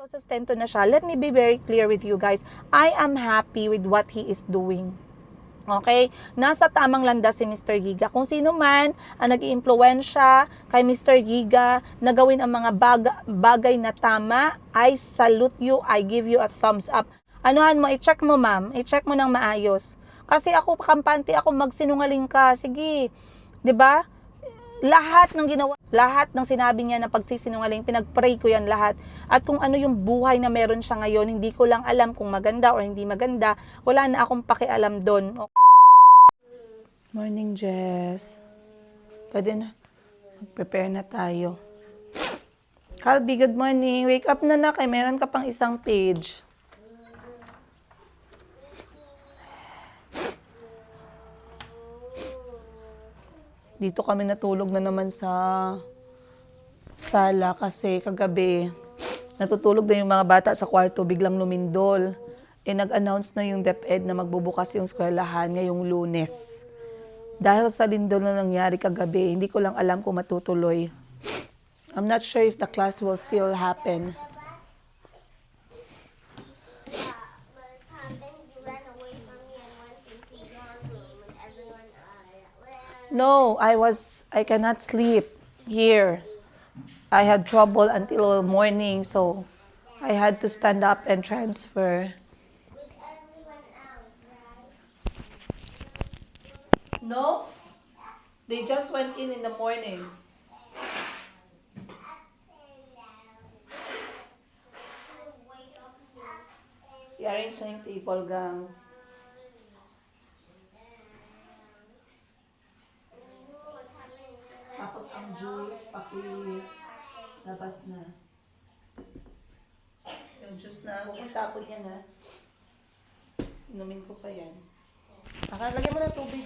Nakasustento na siya. Let me be very clear with you guys. I am happy with what he is doing. Okay? Nasa tamang landas si Mr. Giga. Kung sino man ang nag-iimpluwensya kay Mr. Giga na gawin ang mga bagay na tama, I salute you. I give you a thumbs up. Anuhan mo, i-check mo ma'am. I-check mo ng maayos. Kasi ako, kampante ako, magsinungaling ka. Sige. 'Di ba? Lahat ng ginawa, lahat ng sinabi niya na pagsisinungaling, pinagpray ko yan lahat. At kung ano yung buhay na meron siya ngayon, hindi ko lang alam kung maganda or hindi maganda. Wala na akong pakialam doon. Morning, Jess. Pwede na. Mag-prepare na tayo. Calby, good morning. Wake up na kay meron ka pang isang page. Dito kami natulog na naman sa sala kasi kagabi natutulog na yung mga bata sa kwarto, biglang lumindol. Nag-announce na yung DepEd na magbubukas yung eskwelahan ngayong Lunes. Dahil sa lindol na nangyari kagabi, hindi ko lang alam kung matutuloy. I'm not sure if the class will still happen. No, I cannot sleep here. I had trouble until morning, so I had to stand up and transfer. No, they just went in the morning. I-arrange na yung table gang. Tapos ang juice, labas na. Yung juice na, huwag mong tapon yan ha. Inumin ko pa yan. Lagyan mo ng tubig.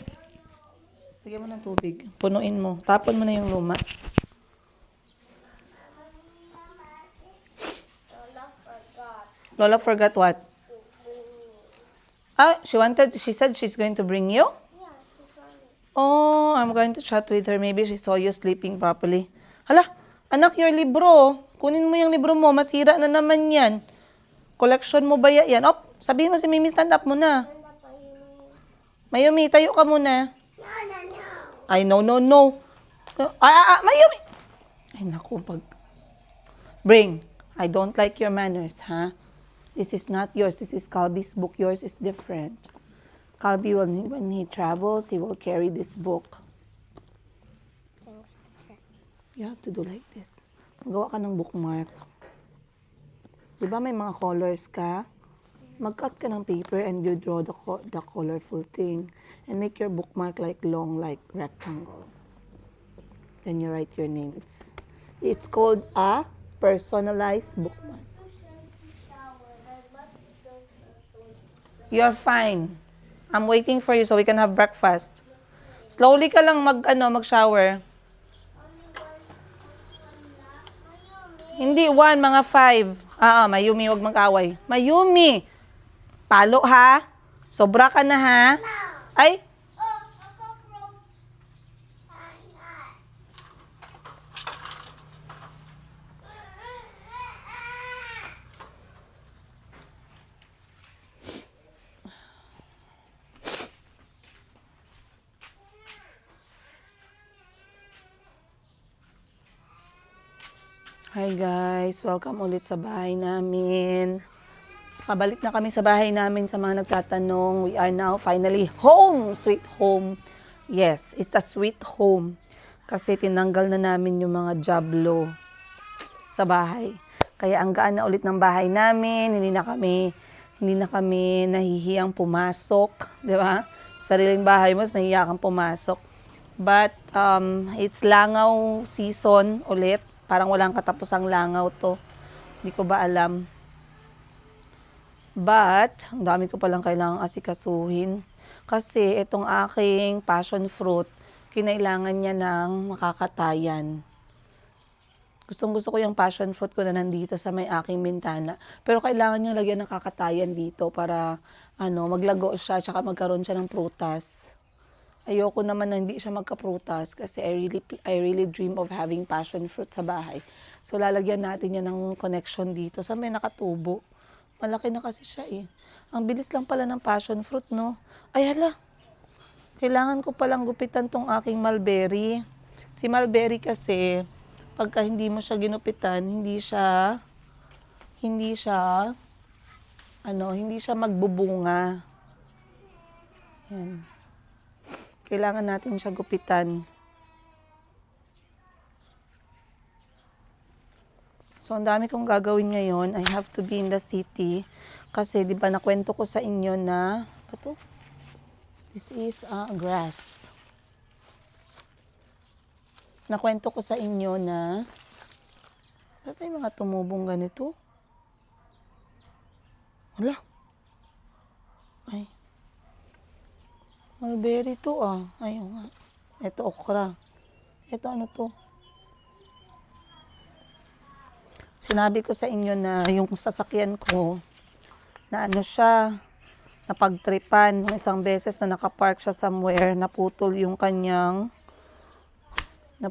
Lagyan mo ng tubig. Punuin mo. Tapon mo na yung luma. Lola forgot what? She said she's going to bring you? Oh, I'm going to chat with her. Maybe she saw you sleeping properly. Hala, anak, your libro. Kunin mo yung libro mo. Masira na naman yan. Collection mo ba yan? Op, sabihin mo si Mimi, stand up muna. Mayumi, tayo ka muna. Ay, no. Mayumi. Ay, naku, Bring. I don't like your manners, ha? This is not yours. This is Calby's book. Yours is different. Calby, when he travels, he will carry this book. Thanks. You have to do like this. Magawa ka ng bookmark. Di ba may mga colors ka? Mag-cut ka ng paper and you draw the colorful thing. And make your bookmark like long, like rectangle. Then you write your name. It's called a personalized bookmark. You're fine. I'm waiting for you so we can have breakfast. Slowly ka lang mag-shower. Hindi, 1, mga 5. Mayumi, wag mag-away. Mayumi! Palo, ha? Sobra ka na, ha? Ay! Hi guys, welcome ulit sa bahay namin. Kabalik na kami sa bahay namin sa mga nagtatanong. We are now finally home, sweet home. Yes, it's a sweet home. Kasi tinanggal na namin yung mga jablo sa bahay. Kaya ang gaan na ulit ng bahay namin, hindi na kami nahihiyang pumasok, di ba? Sariling bahay mo, nahihiya kang pumasok. But it's langaw season ulit. Parang walang katapusang langaw to. Hindi ko ba alam. But, ang dami ko palang kailangang asikasuhin. Kasi itong aking passion fruit, kinailangan niya ng makakatayan. Gustong-gusto ko yung passion fruit ko na nandito sa may aking bintana. Pero kailangan niya lagyan ng kakatayan dito para maglago siya at magkaroon siya ng prutas. Ayoko naman na hindi siya magkaprutas kasi I really dream of having passion fruit sa bahay. So, lalagyan natin yan ng connection dito. Sa may nakatubo. Malaki na kasi siya eh. Ang bilis lang pala ng passion fruit, no? Ay, hala. Kailangan ko palang gupitan tong aking mulberry. Si mulberry kasi, pagka hindi mo siya ginupitan, hindi siya magbubunga. Yan. Kailangan natin siya gupitan. So, ang dami kong gagawin ngayon. I have to be in the city. Kasi, di ba, nakwento ko sa inyo na, ito, this is grass. Nakwento ko sa inyo na, ba't may mga tumubong ganito? Wala. Ay. Mulberry to ah. Ayun nga. Ito okra. Ito ano to? Sinabi ko sa inyo na yung sasakyan ko, na ano siya, napagtripan. Isang beses na nakapark siya somewhere, naputol yung kanyang, may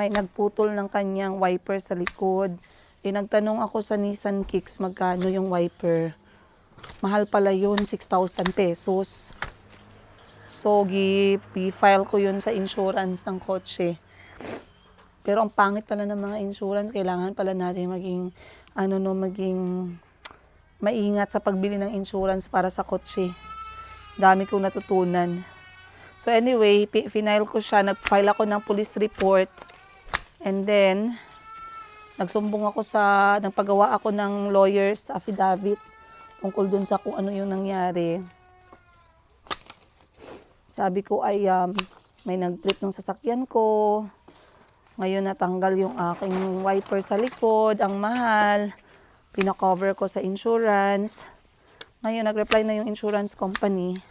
nagputol ng kanyang wiper sa likod. Nagtanong ako sa Nissan Kicks magkano yung wiper. Mahal pala yun, 6,000 pesos. So, i-file ko yun sa insurance ng kotse. Pero ang pangit pala ng mga insurance, kailangan pala natin maging maingat sa pagbili ng insurance para sa kotse. Dami kong natutunan. So anyway, final ko siya, nag-file ako ng police report. And then, nagpagawa ako ng lawyer's affidavit tungkol dun sa kung ano yung nangyari. Sabi ko ay may nag-trip ng sasakyan ko. Ngayon natanggal yung aking wiper sa likod, ang mahal. Pinakover ko sa insurance. Ngayon nag-reply na yung insurance company.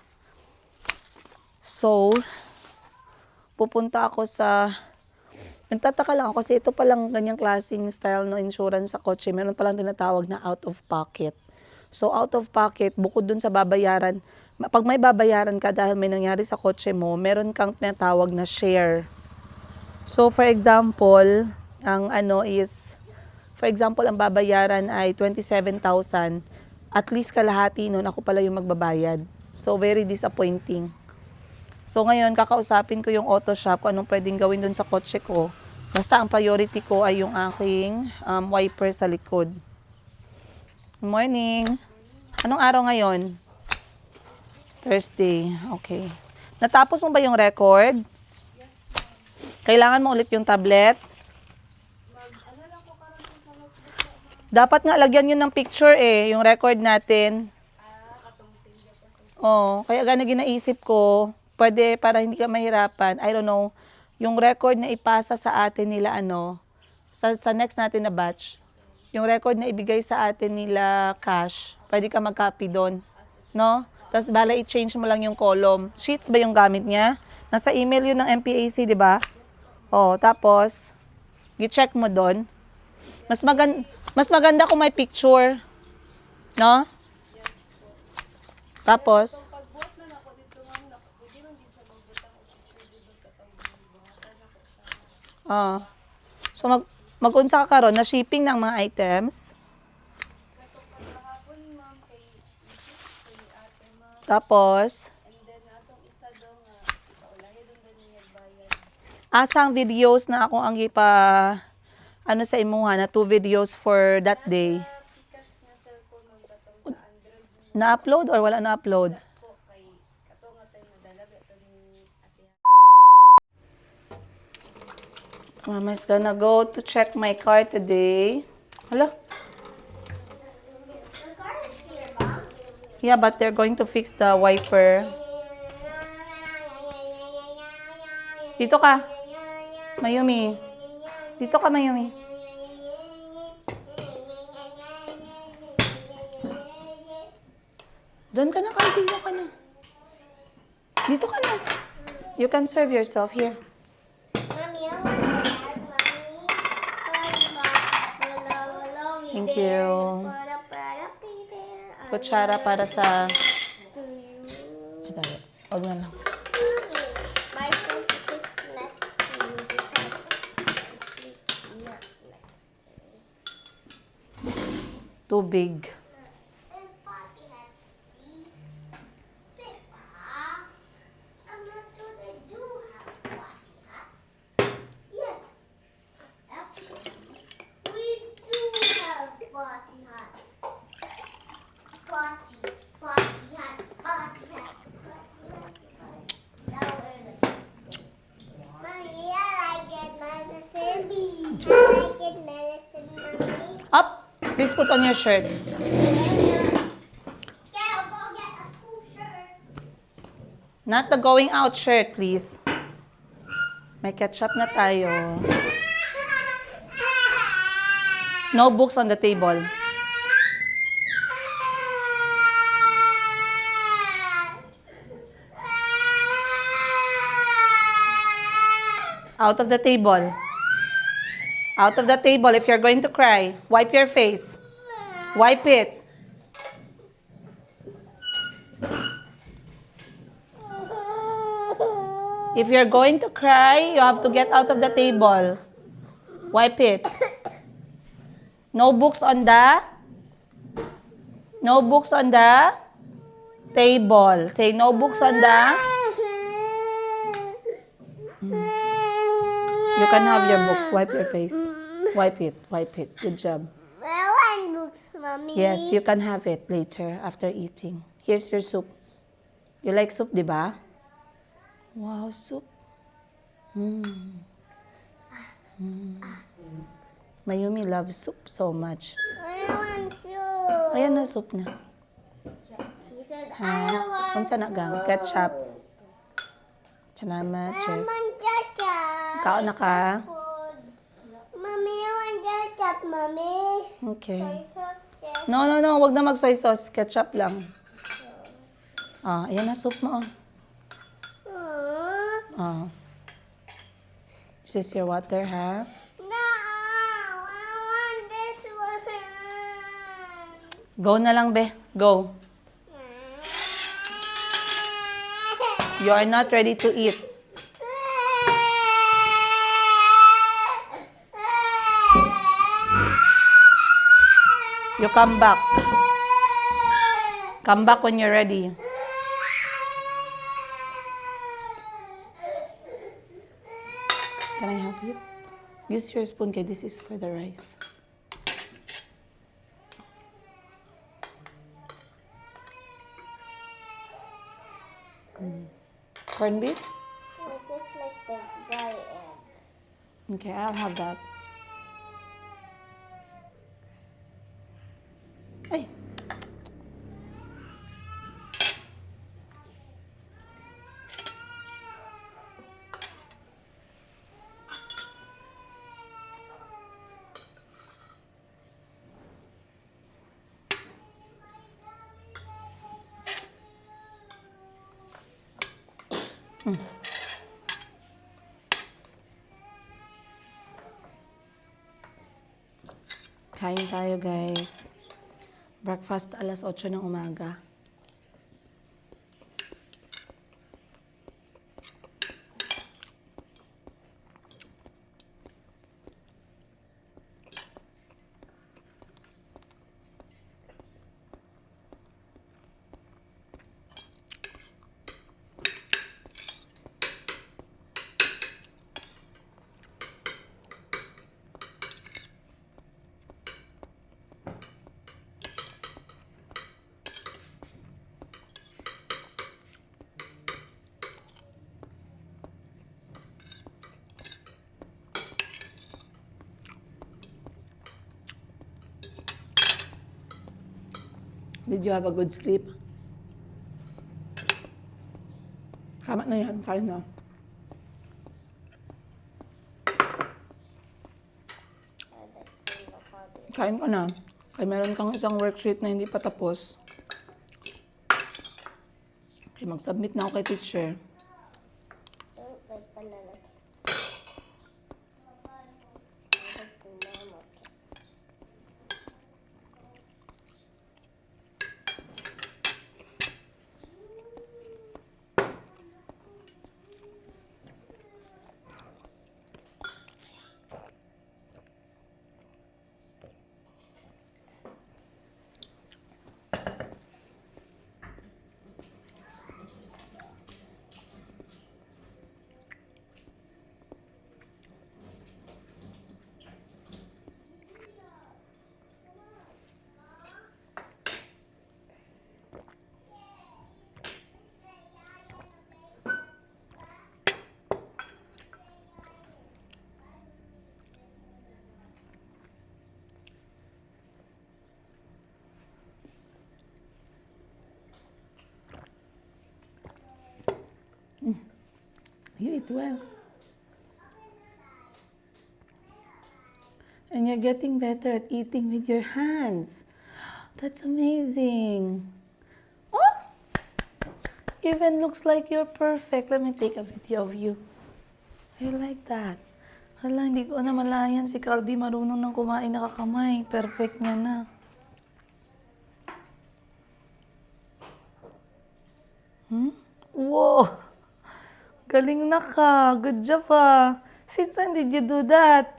So, pupunta ako nagtataka lang ako kasi ito palang ganyang klaseng style ng insurance sa kotse. Meron palang tinatawag na out of pocket. So, out of pocket, bukod dun sa babayaran, pag may babayaran ka dahil may nangyari sa kotse mo, meron kang tinatawag na share. So, for example, ang babayaran ay 27,000. At least kalahati nun, ako pala yung magbabayad. So, very disappointing. So, ngayon, kakausapin ko yung auto shop kung anong pwedeng gawin dun sa kotse ko. Basta ang priority ko ay yung aking wiper sa likod. Good morning. Anong araw ngayon? Thursday. Okay. Natapos mo ba yung record? Kailangan mo ulit yung tablet? Dapat nga lagyan yun ng picture yung record natin. Oh, kaya gana ginaisip ko, pwede para hindi ka mahirapan. I don't know, yung record na ipasa sa atin nila sa next natin na batch. Yung record na ibigay sa atin nila cash, pwede ka mag-copy doon, no? Tapos bala i-change mo lang yung column. Sheets ba yung gamit niya? Nasa email yun ng MPAC, di ba? Oh, tapos i-check mo doon. Mas maganda kung may picture, no? Tapos so mag-unsa ka karon na shipping ng mga items. Tapos asang videos na ako ang sa imuha na 2 videos for that day. Na-upload or wala na-upload? Mama's gonna go to check my car today. Hala? Yeah, but they're going to fix the wiper. Dito ka. Mayumi. Dito ka, Mayumi. Doon ka na, dito ka na. Dito ka na. You can serve yourself here. Thank you. Kutsara para sa Huwag na lang. My phone sits next to you because I sleep not next to me. Too big. And Papi has these. Pippa, I'm not sure they do have potty hats. Yes, actually, we do have potty hats. Potty hat, potty hat, potty hat. Now we're the Mommy, I like it medicine. I like it medicine, Mommy. Up! Please put on your shirt. I'll go get a cool shirt. Not the going out shirt, please. May ketchup na tayo. No books on the table. Out of the table. Out of the table if you're going to cry. Wipe your face. Wipe it. If you're going to cry, you have to get out of the table. Wipe it. No books on the table. Say no books on the. You can have your books. Wipe your face. Wipe it. Wipe it. Good job. I want books, Mommy. Yes, you can have it later after eating. Here's your soup. You like soup, di ba? Wow, soup. Mayumi loves soup so much. I want soup. Ayan na, soup na. He said, Ha? I want Unsa na gang? Ketchup. Salamat, I Jess. want ketchup. Kaon na ka? Mommy, I want ketchup, Mommy. Okay. Soy sauce, ketchup. No. Wag na mag-soy sauce. Ketchup lang. Ah, ayan na, soup mo. Ah. This is your water, ha? No, I want this one. Go na lang, be. Go. You are not ready to eat. You come back. Come back when you're ready. Can I help you? Use your spoon, kay this is for the rice. Corned beef? I just like the dry egg. Okay, I'll have that. Ay. Kain tayo, guys. Breakfast alas 8 ng umaga. Did you have a good sleep? Tama na yan. Kain na. Kain ka na. Kaya meron kang isang worksheet na hindi pa tapos. Okay, mag-submit na ako kay teacher. I don't like banana cake. I like the normal cake. You eat well. And you're getting better at eating with your hands. That's amazing. Oh! Even looks like you're perfect. Let me take a video of you. I like that. Hala, hindi ko na malayan. Si Calby marunong nang kumain nakakamay. Perfect niya na. Wow! Galing na ka. Good job ah. Since when did you do that?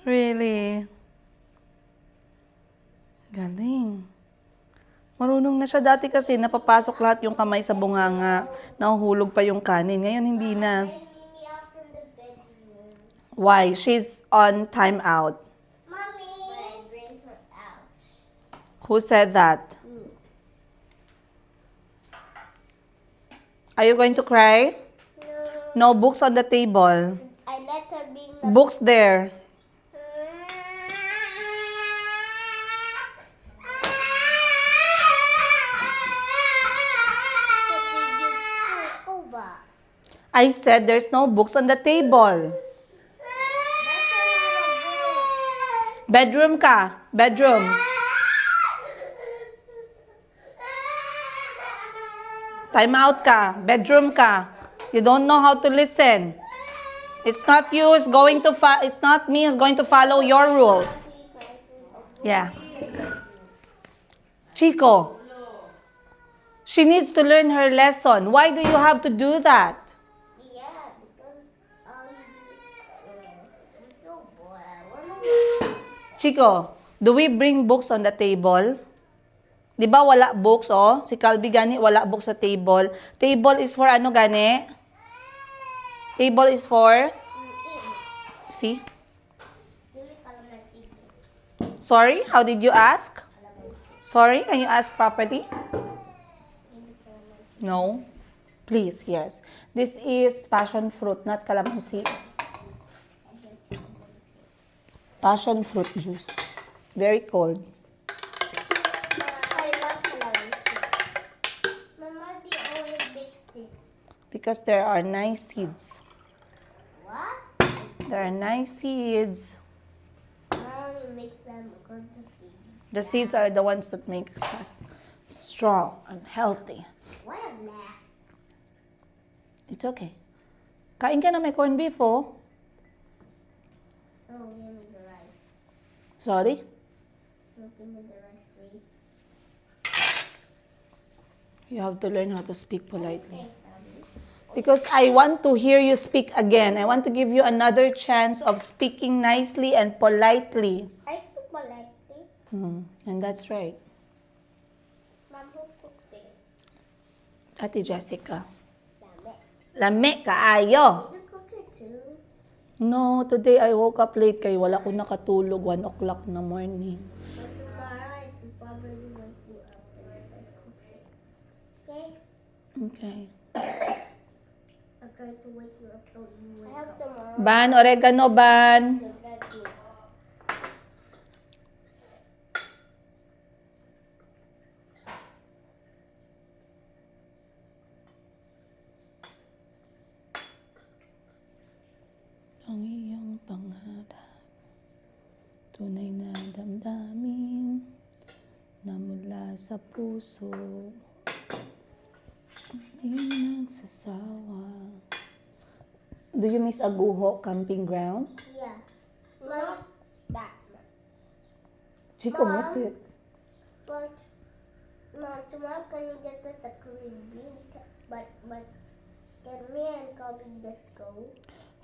Really? Galing. Marunong na siya dati kasi napapasok lahat yung kamay sa bunganga. Nahuhulog pa yung kanin. Ngayon hindi na. Why? She's on time out. Mommy! Bring her out. Who said that? Me. Are you going to cry? No. No books on the table. I let her be in the Books there. I said there's no books on the table. Bedroom ka. Bedroom. Time out ka. Bedroom ka. You don't know how to listen. It's not you who's going to it's not me who's going to follow your rules. Yeah. Chico. She needs to learn her lesson. Why do you have to do that? Yeah, because I'm so bored. I wanna. Chico, do we bring books on the table? Di ba wala books, oh? Si Calby gani, wala books sa table. Table is for ano gani? Table is for? See? Sorry, how did you ask? Sorry, can you ask properly? No? Please, yes. This is passion fruit, not calamansi. Passion fruit juice. Very cold. I love calamansi. Mama, they always big stick. Because there are nice seeds. What? There are nice seeds. Mom makes them good to see. The seeds are the ones that make us strong and healthy. What a laugh. It's okay. Kain ka na may corned beef, oh. Oh, give me the rice. Sorry? No, give me the rice, please. You have to learn how to speak politely. Okay, Mommy. Because I want to hear you speak again. I want to give you another chance of speaking nicely and politely. I cook politely. And that's right. Mom, who cooked this? Ate Jessica. Dami. Lame kaayo. You cook it too? No, today I woke up late kay wala ko nakatulog 1 o'clock na morning. But tomorrow, I will probably wake you up and I cook it. Okay? Okay. I'll try to wake you up so you wake up. Tomorrow. Ban, oregano, ban. Ang iyong pangarap, tunay na damdamin na mula sa puso, hindi nagsasawa. Do you miss Aguho camping ground? Yeah. Not that much. Chico Mom? missed it. But, Mom, tomorrow can you get us a Caribbean? But, can me and Kobe just go?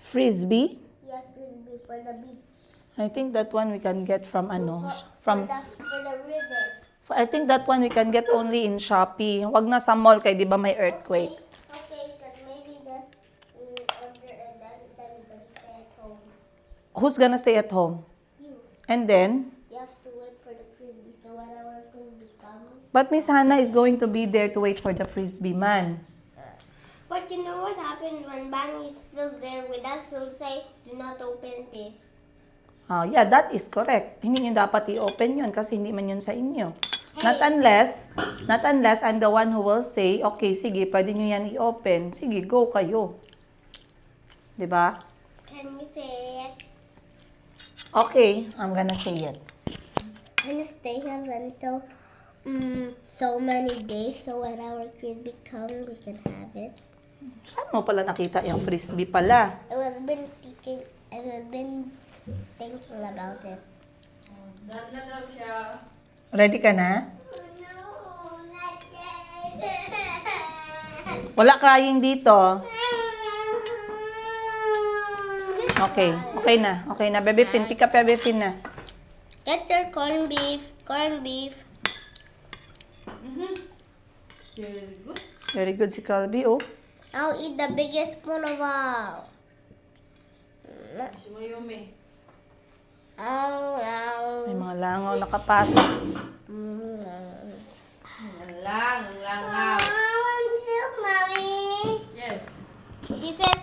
Frisbee? Yes, Frisbee for the beach. I think that one we can get from ano, from For the river. I think that one we can get only in Shopee. Wag na sa mall kay di ba may earthquake. Okay, because maybe just order and then we can stay at home. Who's gonna stay at home? You. And then, You have to wait for the Frisbee. So when our Frisbee comes. but Miss Hannah is going to be there to wait for the Frisbee man. But you know what happens when Bunny is still there with us? He'll say, do not open this. Yeah, that is correct. Hindi niyo dapat i-open yun kasi hindi man yun sa inyo. Not unless I'm the one who will say, okay, sige, pwede nyo yan i-open. Sige, go kayo. Diba? Can you say it? Okay, I'm gonna say it. Can you stay here until so many days so when our frisbee come we can have it? Saan mo pala nakita yung frisbee pala? I was been thinking about it. Ready ka na? No, not yet. Wala crying dito. Okay, okay na. Okay na, Bebe Fin. Pick up Bebe Fin na. Get your corned beef. Corned beef. Very good si Calby, oh. I'll eat the biggest spoon of all. May mga langaw nakapasok. I want soup, Mommy. Yes. He said,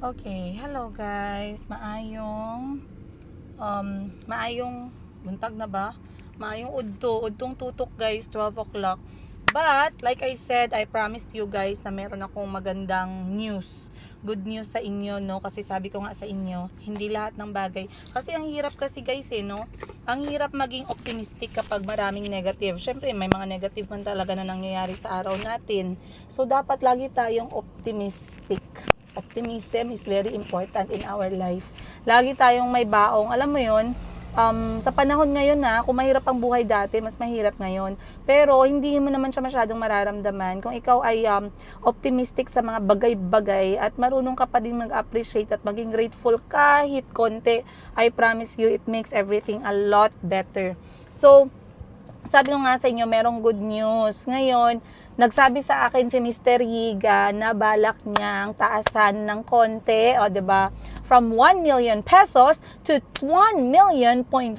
Okay, hello guys. Maayong buntag na ba? Maayong udtong tutok guys, 12 o'clock. But, like I said, I promised you guys na meron akong magandang news. Good news sa inyo, no? Kasi sabi ko nga sa inyo, hindi lahat ng bagay. Kasi ang hirap kasi guys, no? Ang hirap maging optimistic kapag maraming negative. Syempre, may mga negative man talaga na nangyayari sa araw natin. So, dapat lagi tayong optimistic. Optimism is very important in our life. Lagi tayong may baong. Alam mo yun, sa panahon ngayon na, kung mahirap ang buhay dati, mas mahirap ngayon. Pero, hindi mo naman siya masyadong mararamdaman. Kung ikaw ay optimistic sa mga bagay-bagay at marunong ka pa din mag-appreciate at maging grateful kahit konti, I promise you, it makes everything a lot better. So, sabi ko nga sa inyo, merong good news. Ngayon, nagsabi sa akin si Mr. Higa na balak niyang taasan ng konti, o 'di ba? From 1 million pesos to 1,500,000.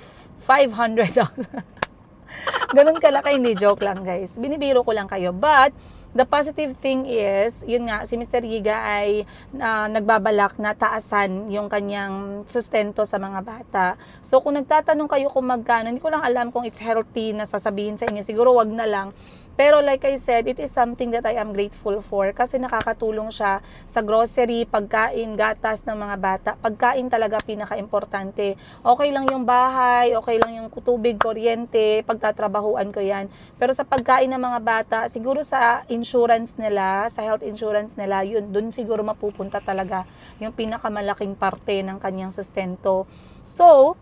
Ganun kalaki, hindi joke lang guys. Binibiro ko lang kayo. But the positive thing is, yun nga, si Mr. Higa ay nagbabalak na taasan yung kanyang sustento sa mga bata. So kung nagtatanong kayo kung magkano, hindi ko lang alam kung it's healthy na sasabihin sa inyo. Siguro wag na lang. Pero like I said, it is something that I am grateful for kasi nakakatulong siya sa grocery, pagkain, gatas ng mga bata. Pagkain talaga pinaka-importante. Okay lang yung bahay, okay lang yung tubig, kuryente, pagtatrabahuan ko yan. Pero sa pagkain ng mga bata, siguro sa insurance nila, sa health insurance nila, yun, dun siguro mapupunta talaga yung pinakamalaking parte ng kanyang sustento. So,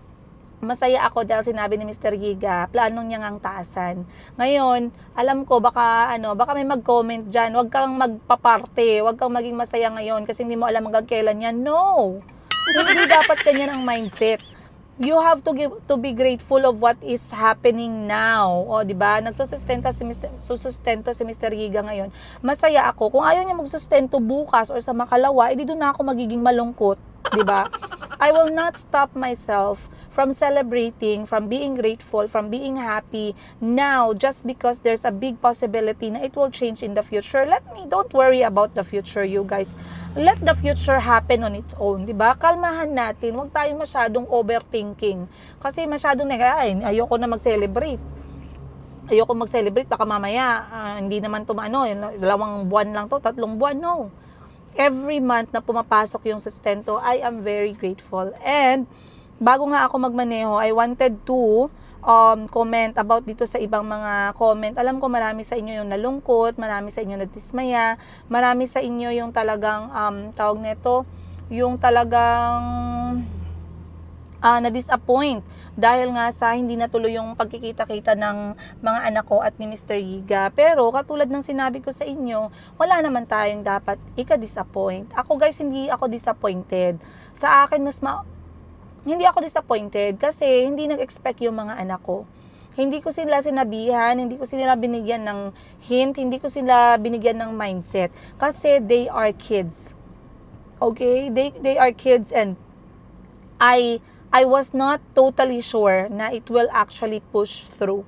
masaya ako dahil sinabi ni Mr. Higa, planong niya ngang taasan. Ngayon, alam ko baka may mag-comment diyan, wag kang magpaparte, wag kang maging masaya ngayon kasi hindi mo alam hanggang kailan yan. No. Hindi dapat ganyan ang mindset. You have to be grateful of what is happening now. O, di ba? Susustento si Mr. Higa ngayon. Masaya ako. Kung ayaw niya magsustento bukas or sa makalawa, edi doon na ako magiging malungkot, di ba? I will not stop myself from celebrating, from being grateful, from being happy now just because there's a big possibility na it will change in the future. Don't worry about the future, you guys. Let the future happen on its own, di ba? Kalmahan natin, huwag tayong masyadong overthinking. Kasi masyadong ayoko na mag-celebrate. Ayoko mag-celebrate, baka mamaya, hindi naman tumano, 2 buwan lang to, 3 buwan, no. Every month na pumapasok yung sustento, I am very grateful. And bago nga ako magmaneho, I wanted to comment about dito sa ibang mga comment. Alam ko marami sa inyo yung nalungkot, marami sa inyo nadismaya, marami sa inyo yung talagang, tawag nito, yung talagang na-disappoint dahil nga sa hindi natuloy yung pagkikita-kita ng mga anak ko at ni Mr. Higa. Pero katulad ng sinabi ko sa inyo, wala naman tayong dapat ika-disappoint. Ako guys, hindi ako disappointed. Sa akin, hindi ako disappointed kasi hindi nag-expect yung mga anak ko. Hindi ko sila sinabihan, hindi ko sila binigyan ng hint, hindi ko sila binigyan ng mindset. Kasi they are kids. Okay? They are kids and I was not totally sure na it will actually push through.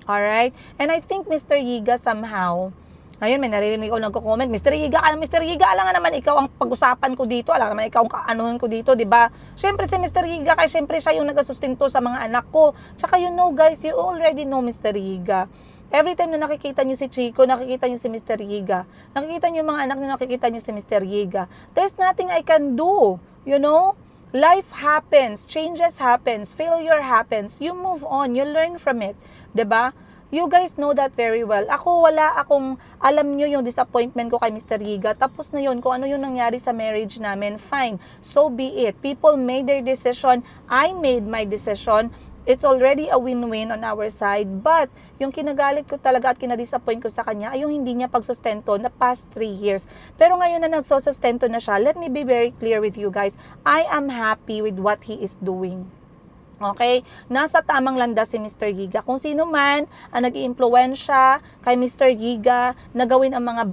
Alright? And I think Mr. Higa somehow Ngayon, may naririnig ko nagko-comment, Mr. Higa ka na, Mr. Higa, alam nga naman, ikaw ang pag-usapan ko dito, alam naman, ikaw ang kaanuhan ko dito, di ba? Siyempre si Mr. Higa, kaya siyempre siya yung nag-asustinto sa mga anak ko. Tsaka you know guys, you already know Mr. Higa. Every time na nakikita nyo si Chico, nakikita nyo si Mr. Higa. Nakikita nyo yung mga anak nyo, nakikita nyo si Mr. Higa. There's nothing I can do, you know? Life happens, changes happens, failure happens. You move on, you learn from it, di ba? You guys know that very well. Ako, wala akong, alam nyo yung disappointment ko kay Mr. Higa. Tapos na yun, kung ano yung nangyari sa marriage namin, fine. So be it. People made their decision. I made my decision. It's already a win-win on our side. But, yung kinagalit ko talaga at kinadisappoint ko sa kanya, ay yung hindi niya pagsustento na past 3 years. Pero ngayon na nagsosustento na siya, let me be very clear with you guys. I am happy with what he is doing. Okay? Nasa tamang landas si Mr. Higa. Kung sino man ang nag-iimpluwensya kay Mr. Higa na gawin ang mga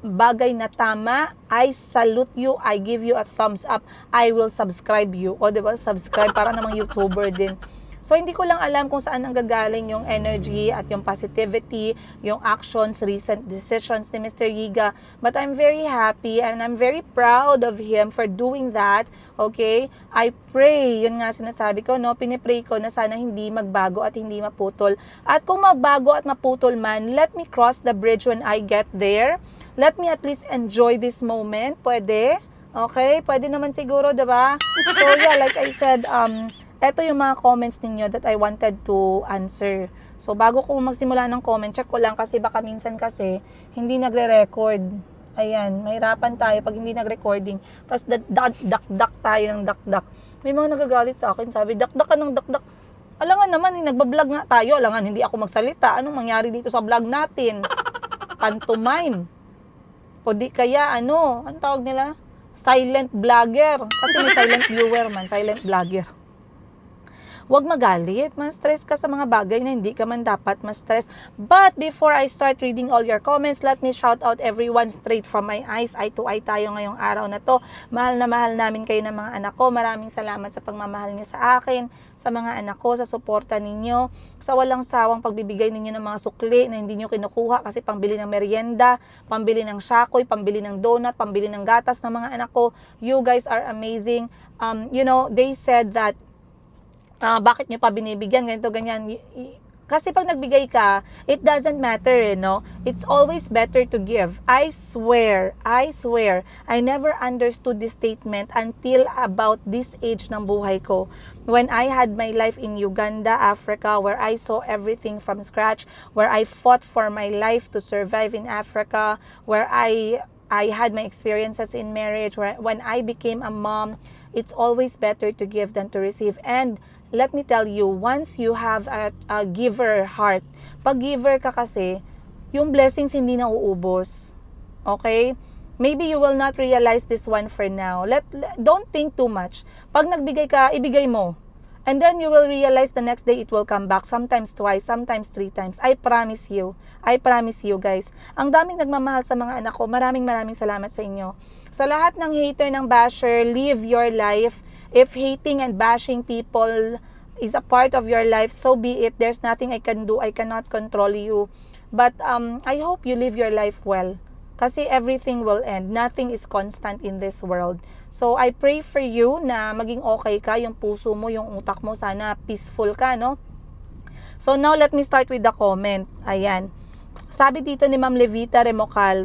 bagay na tama, I salute you, I give you a thumbs up, I will subscribe you. O diba? Subscribe para namang YouTuber din. So, hindi ko lang alam kung saan ang gagaling yung energy at yung positivity, yung actions, recent decisions ni Mr. Higa. But I'm very happy and I'm very proud of him for doing that. Okay? I pray, yun nga sinasabi ko, no? Pinipray ko na sana hindi magbago at hindi maputol. At kung magbago at maputol man, let me cross the bridge when I get there. Let me at least enjoy this moment. Pwede? Okay? Pwede naman siguro, diba? So, yeah, like I said, eto yung mga comments ninyo that I wanted to answer. So, bago ko magsimula ng comment, check ko lang kasi baka minsan kasi hindi nagre-record. Ayan, mahirapan tayo pag hindi nag-recording. Tapos, dak-dak tayo ng dak-dak. May mga nagagalit sa akin, sabi, dak-dak ka ng dak-dak. Alangan naman, nagbablog nga tayo. Alangan, hindi ako magsalita. Anong mangyari dito sa vlog natin? Pantomime. O di kaya, anong tawag nila? Silent vlogger. Kasi may silent viewer man, silent vlogger. Huwag magalit, ma-stress ka sa mga bagay na hindi ka man dapat ma-stress. But before I start reading all your comments, let me shout out everyone straight from my eyes. Eye to eye tayo ngayong araw na to. Mahal na mahal namin kayo ng mga anak ko. Maraming salamat sa pagmamahal niyo sa akin, sa mga anak ko, sa suporta ninyo, sa walang sawang pagbibigay ninyo ng mga sukli na hindi nyo kinukuha kasi pambili ng merienda, pambili ng syakoy, pambili ng donut, pambili ng gatas ng mga anak ko. You guys are amazing. You know, they said that bakit nyo pa binibigyan, ganito, ganyan. Kasi pag nagbigay ka, it doesn't matter, no? It's always better to give. I swear, I never understood this statement until about this age ng buhay ko. When I had my life in Uganda, Africa, where I saw everything from scratch, where I fought for my life to survive in Africa, where I had my experiences in marriage, when I became a mom, it's always better to give than to receive. And let me tell you, once you have a giver heart, pag giver ka kasi, yung blessings hindi na uubos. Okay? Maybe you will not realize this one for now. Don't think too much. Pag nagbigay ka, ibigay mo. And then you will realize the next day it will come back. Sometimes twice, sometimes 3 times. I promise you. I promise you guys. Ang daming nagmamahal sa mga anak ko. Maraming salamat sa inyo. Sa lahat ng hater, ng basher, live your life. If hating and bashing people is a part of your life, so be it. There's nothing I can do. I cannot control you. But I hope you live your life well. Kasi everything will end. Nothing is constant in this world. So I pray for you na maging okay ka, yung puso mo, yung utak mo, sana peaceful ka, no? So now let me start with the comment. Ayan. Sabi dito ni Ma'am Levita Remocal,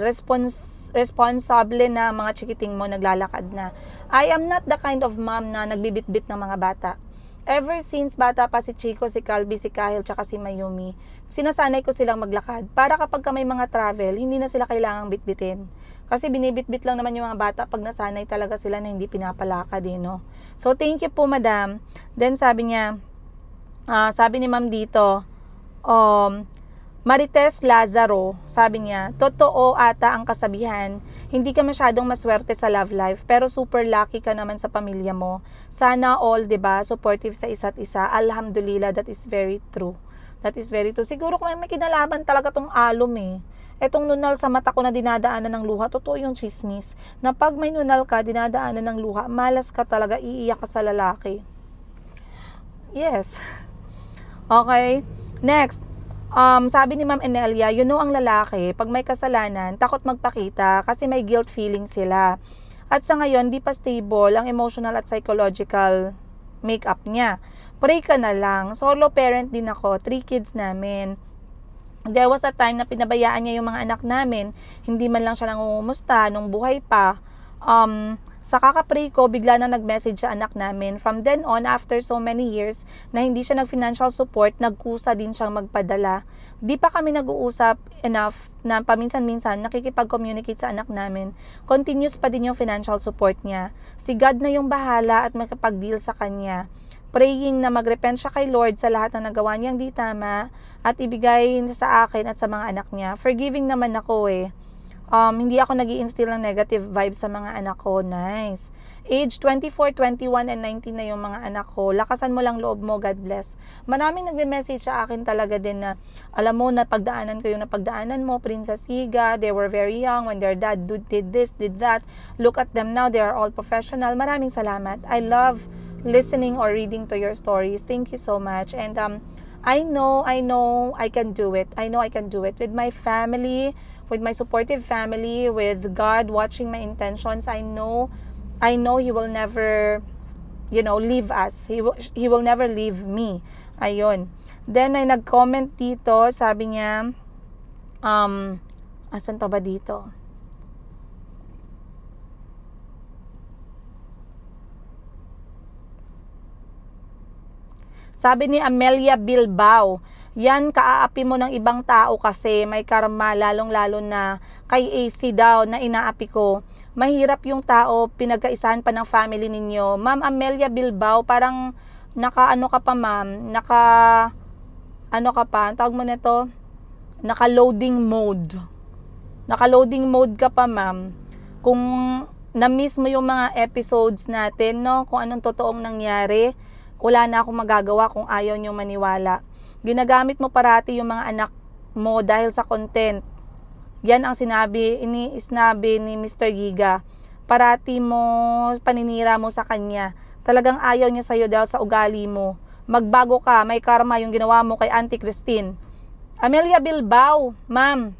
responsable na mga chikiting mo naglalakad na. I am not the kind of mom na nagbibitbit ng mga bata. Ever since bata pa si Chico, si Calby, si Kahil, tsaka si Mayumi, sinasanay ko silang maglakad. Para kapag may mga travel, hindi na sila kailangang bitbitin. Kasi binibitbit lang naman yung mga bata pag nasanay talaga sila na hindi pinapalakad eh, no? So, thank you po, madam. Then, sabi niya, sabi ni ma'am dito, Marites Lazaro, sabi niya, totoo ata ang kasabihan, hindi ka masyadong maswerte sa love life, pero super lucky ka naman sa pamilya mo. Sana all, 'di ba, supportive sa isa't isa. Alhamdulillah, that is very true. That is very true. Siguro kung may kinalaman talaga tong alum eh. Etong nunal sa mata ko na dinadaanan ng luha, totoo yung chismis. Na pag may nunal ka, dinadaanan ng luha, malas ka talaga, iiyak ka sa lalaki. Yes. Okay. Next. sabi ni Ma'am Enelia, ang lalaki, pag may kasalanan, takot magpakita kasi may guilt feeling sila. At sa ngayon, di pa stable ang emotional at psychological makeup niya. Pray ka na lang. Solo parent din ako, 3 kids namin. There was a time na pinabayaan niya yung mga anak namin. Hindi man lang siya nangungumusta nung buhay pa. Sa kakapray ko, bigla na nag-message sa anak namin. From then on, after so many years na hindi siya nag-financial support, nagkusa din siyang magpadala. Di pa kami nag-uusap enough na paminsan-minsan nakikipag-communicate sa anak namin. Continuous pa din yung financial support niya. Si God na yung bahala at makapag-deal sa kanya. Praying na magrepent siya kay Lord sa lahat na nagawa niyang di tama at ibigay sa akin at sa mga anak niya. Forgiving naman ako eh. Hindi ako nag-i-instill ng negative vibes sa mga anak ko. Nice. Age 24, 21, and 19 na yung mga anak ko. Lakasan mo lang loob mo. God bless. Maraming nagme-message sa akin talaga din na, alam mo, napagdaanan ko yung napagdaanan mo, Princess Higa. They were very young when their dad did this, did that. Look at them now. They are all professional. Maraming salamat. I love listening or reading to your stories. Thank you so much. And I know I can do it. I know I can do it with my family, with my supportive family, with God watching my intentions. I know He will never, leave us. He will never leave me. Ayun. Then may nag-comment dito, sabi niya, asan pa ba dito? Sabi ni Amelia Bilbao, yan kaaapi mo ng ibang tao kasi may karma, lalong-lalo na kay AC daw na inaapi ko. Mahirap yung tao, pinagkaisahan pa ng family ninyo. Ma'am Amelia Bilbao, parang naka-ano ka pa ma'am, tawag mo nito? Naka-loading mode. Naka-loading mode ka pa ma'am. Kung na-miss mo yung mga episodes natin, no, kung anong totoong nangyari, wala na akong magagawa kung ayaw nyo maniwala. Ginagamit mo parati yung mga anak mo dahil sa content. Yan ang sinabi ni Mr. Giga. Parati mo, paninira mo sa kanya. Talagang ayaw niya sa'yo dahil sa ugali mo. Magbago ka, may karma yung ginawa mo kay Auntie Christine. Amelia Bilbao, ma'am.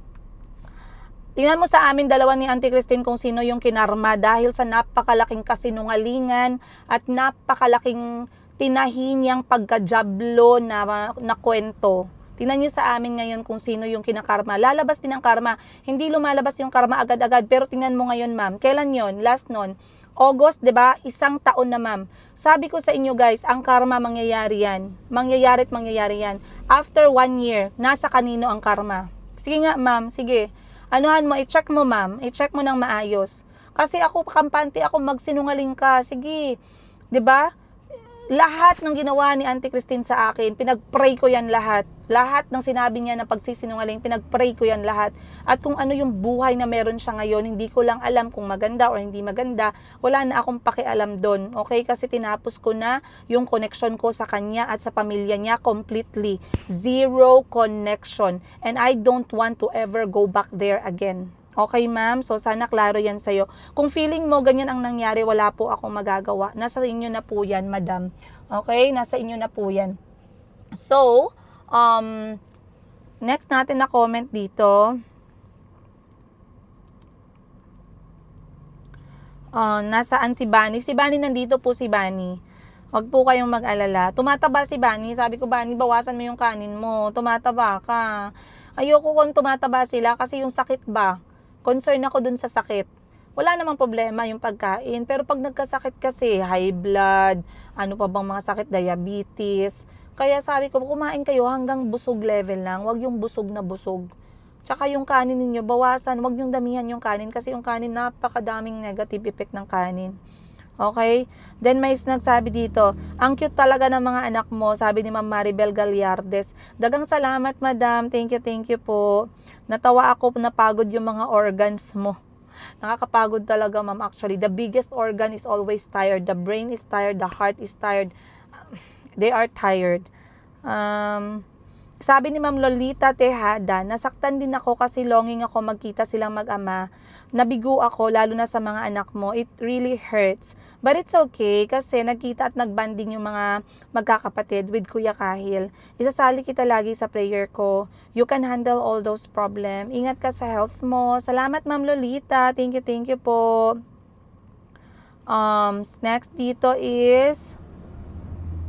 Tingnan mo sa amin dalawa ni Auntie Christine kung sino yung kinarma dahil sa napakalaking kasinungalingan at napakalaking tinahinyang pagkajablo na kwento. Tingnan nyo sa amin ngayon kung sino yung kinakarma. Lalabas din ang karma. Hindi lumalabas yung karma agad-agad. Pero tingnan mo ngayon, ma'am. Kailan yon? Last nun. August, 'di ba? 1 taon na, ma'am. Sabi ko sa inyo, guys, ang karma mangyayari yan. Mangyayari yan. After 1 year, nasa kanino ang karma? Sige nga, ma'am. Sige. Anuhan mo, i-check mo, ma'am. I-check mo ng maayos. Kasi ako, kampante ako, magsinungaling ka. Sige. 'Di ba? Lahat ng ginawa ni Auntie Christine sa akin, pinag-pray ko yan lahat. Lahat ng sinabi niya na pagsisinungaling, pinag-pray ko yan lahat. At kung ano yung buhay na meron siya ngayon, hindi ko lang alam kung maganda o hindi maganda. Wala na akong pakialam doon. Okay? Kasi tinapos ko na yung connection ko sa kanya at sa pamilya niya completely. Zero connection. And I don't want to ever go back there again. Okay, ma'am? So, sana klaro yan sa'yo. Kung feeling mo ganyan ang nangyari, wala po akong magagawa. Nasa inyo na po yan, madam. Okay? Nasa inyo na po yan. So, next natin na comment dito. Nasaan si Bani? Si Bani, nandito po si Bani. Huwag po kayong mag-alala. Tumataba si Bani. Sabi ko, Bani, bawasan mo yung kanin mo. Tumataba ka. Ayoko kung tumataba sila kasi yung sakit ba? Concern ako dun sa sakit. Wala namang problema yung pagkain. Pero pag nagkasakit kasi, high blood, ano pa bang mga sakit, diabetes. Kaya sabi ko, kumain kayo hanggang busog level lang. Huwag yung busog na busog. Tsaka yung kanin ninyo, bawasan. Huwag yung damihan yung kanin. Kasi yung kanin, napakadaming negative effect ng kanin. Okay? Then may nagsabi dito, ang cute talaga ng mga anak mo, sabi ni Ma'am Maribel Gallardes. Dagang salamat, madam. Thank you po. Natawa ako, napagod yung mga organs mo. Nakakapagod talaga, ma'am. Actually, the biggest organ is always tired. The brain is tired, the heart is tired. They are tired. Sabi ni Ma'am Lolita Tejada, nasaktan din ako kasi longing ako magkita silang mag-ama. Nabigo ako, lalo na sa mga anak mo. It really hurts. But it's okay kasi nagkita at nagbanding yung mga magkakapatid with Kuya Kahil. Isasali kita lagi sa prayer ko. You can handle all those problems. Ingat ka sa health mo. Salamat Ma'am Lolita. Thank you po. Next dito is,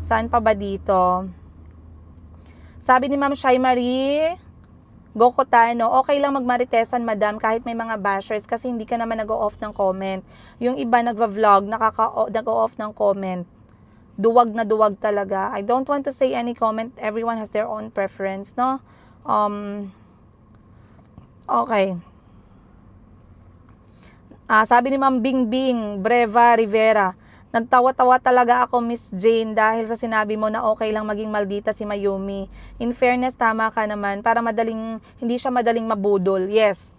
saan pa ba dito? Sabi ni Ma'am Shai Marie Gokotano, okay lang magmaritesan madam kahit may mga bashers kasi hindi ka naman nag-o-off ng comment. Yung iba nagva-vlog, nag-o-off ng comment. Duwag na duwag talaga. I don't want to say any comment. Everyone has their own preference, no? Okay. Sabi ni Ma'am Bingbing Breva Rivera, nagtawa-tawa talaga ako, Miss Jane, dahil sa sinabi mo na okay lang maging maldita si Mayumi. In fairness, tama ka naman, para hindi siya madaling mabudol. Yes.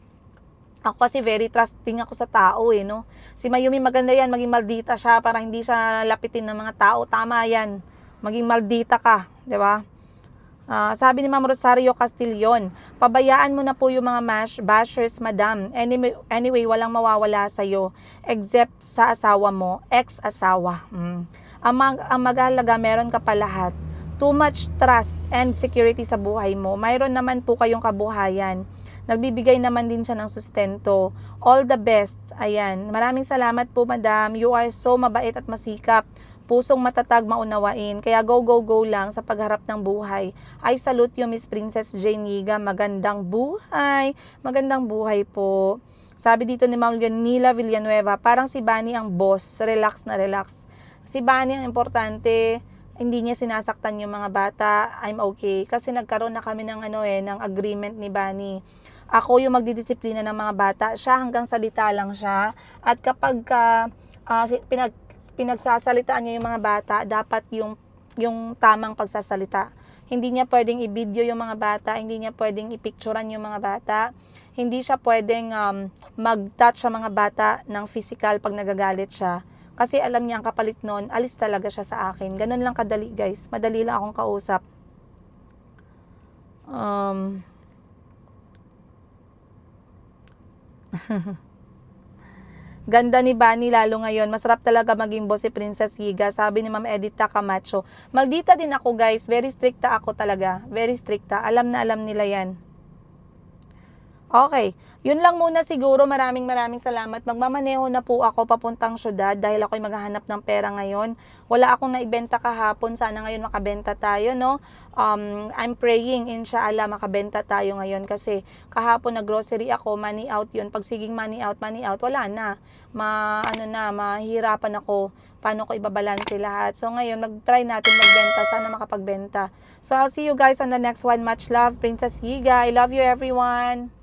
Ako kasi very trusting ako sa tao no. Si Mayumi maganda yan, maging maldita siya para hindi siya lapitin ng mga tao. Tama yan. Maging maldita ka, di ba? Sabi ni Ma'am Rosario Castillon, pabayaan mo na po yung mga bashers, madam. Anyway, walang mawawala sa'yo, except sa asawa mo, ex-asawa. Ang mag-ahalaga, meron ka pa lahat. Too much trust and security sa buhay mo. Mayroon naman po kayong kabuhayan. Nagbibigay naman din siya ng sustento. All the best. Ayan. Maraming salamat po, madam. You are so mabait at masikap. Pusong matatag, maunawain. Kaya go lang sa pagharap ng buhay. I salute you, Miss Princess Jane Yiga. Magandang buhay. Magandang buhay po. Sabi dito ni Ma'am Leonila Villanueva, parang si Bani ang boss. Relax na relax. Si Bani ang importante. Hindi niya sinasaktan yung mga bata. I'm okay. Kasi nagkaroon na kami ng ng agreement ni Bani. Ako yung magdidisiplina ng mga bata. Siya hanggang salita lang siya. At kapag pinagsasalitaan niya yung mga bata, dapat yung tamang pagsasalita. Hindi niya pwedeng i-video yung mga bata, hindi niya pwedeng i-picturean yung mga bata, hindi siya pwedeng mag-touch sa mga bata ng physical pag nagagalit siya. Kasi alam niya ang kapalit nun, alis talaga siya sa akin. Ganun lang kadali, guys. Madali lang akong kausap. Ganda ni Bani lalo ngayon. Masarap talaga maging boss si Princess Yiga. Sabi ni Ma'am Edita Camacho. Maldita din ako, guys. Very stricta ako talaga. Very stricta. Alam na alam nila yan. Okay. Yun lang muna siguro. Maraming salamat. Magmamaneho na po ako papuntang syudad dahil ako'y maghahanap ng pera ngayon. Wala akong naibenta kahapon. Sana ngayon makabenta tayo, no? I'm praying, inshallah, makabenta tayo ngayon kasi kahapon nag-grocery ako, money out yun. Pag siging money out, wala na. Mahirapan ako. Paano ko ibabalanse lahat? So ngayon, mag-try natin magbenta. Sana makapagbenta. So I'll see you guys on the next one. Much love, Princess Yiga. I love you, everyone.